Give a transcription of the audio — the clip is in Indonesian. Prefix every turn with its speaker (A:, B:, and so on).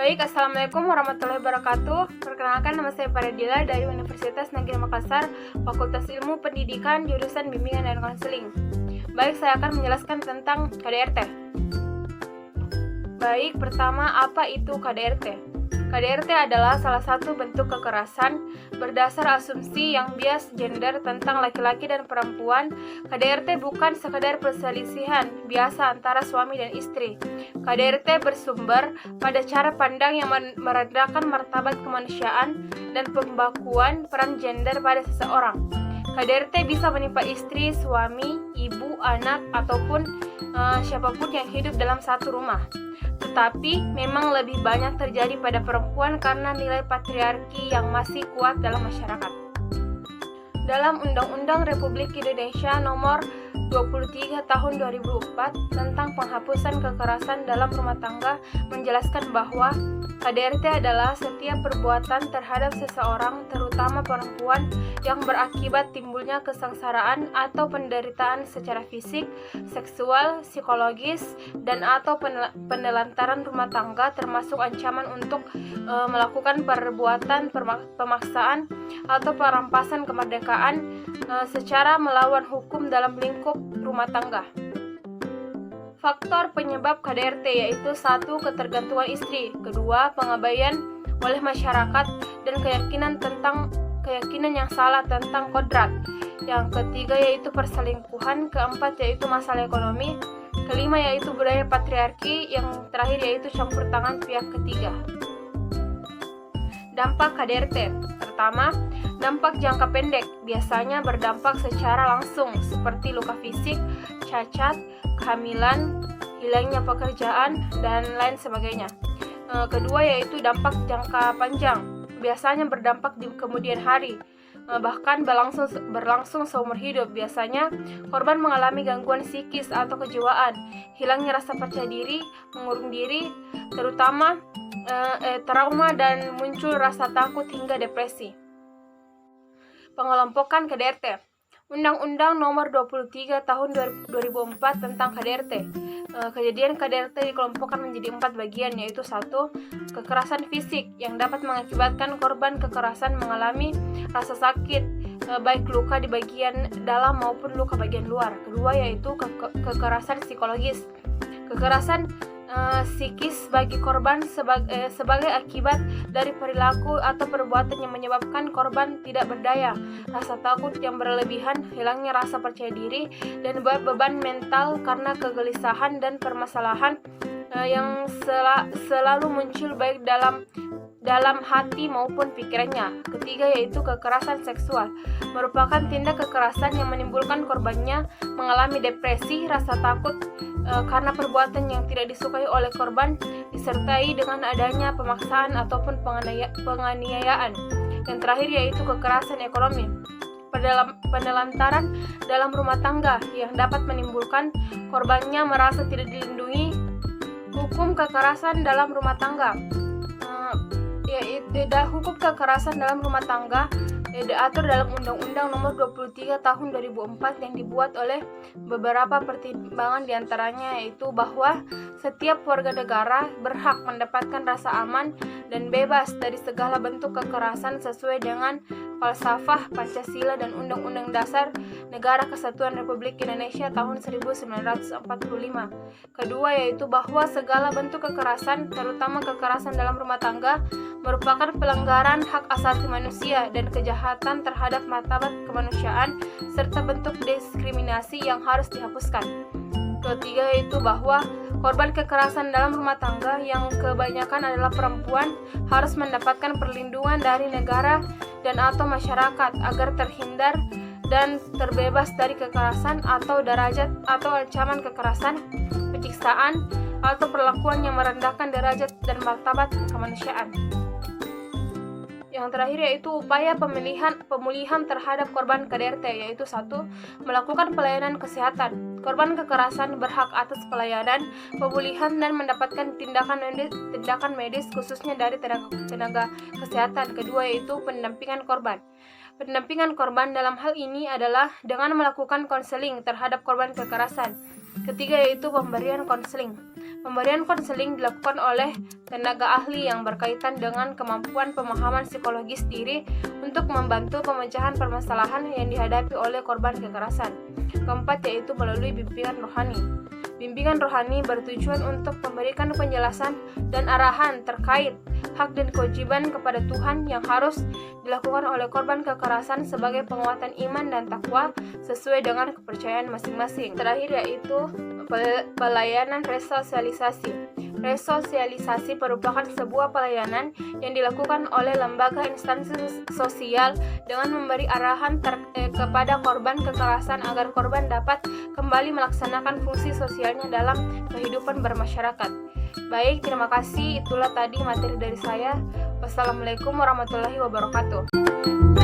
A: Baik, Assalamualaikum warahmatullahi wabarakatuh. Perkenalkan, nama saya Faridila dari Universitas Negeri Makassar, Fakultas Ilmu Pendidikan, jurusan Bimbingan dan Konseling. Baik, saya akan menjelaskan tentang KDRT. Baik, pertama, apa itu KDRT? KDRT adalah salah satu bentuk kekerasan berdasar asumsi yang bias gender tentang laki-laki dan perempuan. KDRT bukan sekadar perselisihan biasa antara suami dan istri. KDRT bersumber pada cara pandang yang merendahkan martabat kemanusiaan dan pembakuan peran gender pada seseorang. KDRT bisa menimpa istri, suami, ibu, anak, ataupun siapapun yang hidup dalam satu rumah. Tetapi memang lebih banyak terjadi pada perempuan karena nilai patriarki yang masih kuat dalam masyarakat. Dalam Undang-Undang Republik Indonesia Nomor 23 Tahun 2004 tentang penghapusan kekerasan dalam rumah tangga menjelaskan bahwa KDRT adalah setiap perbuatan terhadap seseorang, terutama perempuan, yang berakibat timbulnya kesengsaraan atau penderitaan secara fisik, seksual, psikologis, dan atau penelantaran rumah tangga, termasuk ancaman untuk melakukan perbuatan pemaksaan atau perampasan kemerdekaan secara melawan hukum dalam lingkup rumah tangga. Faktor penyebab KDRT yaitu 1. Ketergantungan istri, 2. Pengabaian oleh masyarakat dan keyakinan yang salah tentang kodrat, yang ketiga yaitu perselingkuhan, keempat yaitu masalah ekonomi, kelima yaitu budaya patriarki, yang terakhir yaitu campur tangan pihak ketiga. Dampak KDRT. Pertama, dampak jangka pendek biasanya berdampak secara langsung seperti luka fisik, cacat, kehamilan, hilangnya pekerjaan, dan lain sebagainya. Kedua yaitu dampak jangka panjang, biasanya berdampak di kemudian hari, bahkan berlangsung seumur hidup. Biasanya korban mengalami gangguan psikis atau kejiwaan, hilangnya rasa percaya diri, mengurung diri, terutama trauma, dan muncul rasa takut hingga depresi. Pengelompokan KDRT. Undang-Undang Nomor 23 Tahun 2004 tentang KDRT. Kejadian KDRT dikelompokkan menjadi 4 bagian, yaitu 1. Kekerasan fisik yang dapat mengakibatkan korban kekerasan mengalami rasa sakit, baik luka di bagian dalam maupun luka bagian luar. Kedua yaitu kekerasan psikologis. Kekerasan psikis bagi korban sebagai akibat dari perilaku atau perbuatan yang menyebabkan korban tidak berdaya, rasa takut yang berlebihan, hilangnya rasa percaya diri, dan beban mental karena kegelisahan dan permasalahan yang selalu muncul baik dalam hati maupun pikirannya. Ketiga yaitu kekerasan seksual, merupakan tindak kekerasan yang menimbulkan korbannya mengalami depresi, rasa takut karena perbuatan yang tidak disukai oleh korban, disertai dengan adanya pemaksaan ataupun penganiayaan. Yang terakhir yaitu kekerasan ekonomi, penelantaran dalam rumah tangga yang dapat menimbulkan korbannya merasa tidak dilindungi. Hukum kekerasan dalam rumah tangga. Hukum kekerasan dalam rumah tangga diatur dalam Undang-Undang Nomor 23 Tahun 2004 yang dibuat oleh beberapa pertimbangan, diantaranya yaitu bahwa setiap warga negara berhak mendapatkan rasa aman dan bebas dari segala bentuk kekerasan sesuai dengan falsafah Pancasila dan Undang-Undang Dasar Negara Kesatuan Republik Indonesia tahun 1945. Kedua yaitu bahwa segala bentuk kekerasan, terutama kekerasan dalam rumah tangga, merupakan pelanggaran hak asasi manusia dan kejahatan terhadap martabat kemanusiaan serta bentuk diskriminasi yang harus dihapuskan. Ketiga yaitu bahwa korban kekerasan dalam rumah tangga yang kebanyakan adalah perempuan harus mendapatkan perlindungan dari negara dan atau masyarakat agar terhindar dan terbebas dari kekerasan atau derajat atau ancaman kekerasan, penyiksaan, atau perlakuan yang merendahkan derajat dan martabat kemanusiaan. Yang terakhir yaitu upaya pemulihan terhadap korban KDRT, yaitu 1. Melakukan pelayanan kesehatan. Korban kekerasan berhak atas pelayanan, pemulihan, dan mendapatkan tindakan medis khususnya dari tenaga kesehatan. Kedua yaitu pendampingan korban. Pendampingan korban dalam hal ini adalah dengan melakukan konseling terhadap korban kekerasan. Ketiga yaitu pemberian konseling. Pemberian konseling dilakukan oleh tenaga ahli yang berkaitan dengan kemampuan pemahaman psikologis diri untuk membantu pemecahan permasalahan yang dihadapi oleh korban kekerasan. Keempat yaitu melalui bimbingan rohani. Bimbingan rohani bertujuan untuk memberikan penjelasan dan arahan terkait hak dan kewajiban kepada Tuhan yang harus dilakukan oleh korban kekerasan sebagai penguatan iman dan takwa sesuai dengan kepercayaan masing-masing. Terakhir yaitu pelayanan resosialisasi. Resosialisasi merupakan sebuah pelayanan yang dilakukan oleh lembaga instansi sosial dengan memberi arahan kepada korban kekerasan agar korban dapat kembali melaksanakan fungsi sosialnya dalam kehidupan bermasyarakat. Baik, terima kasih. Itulah tadi materi dari saya. Wassalamualaikum warahmatullahi wabarakatuh.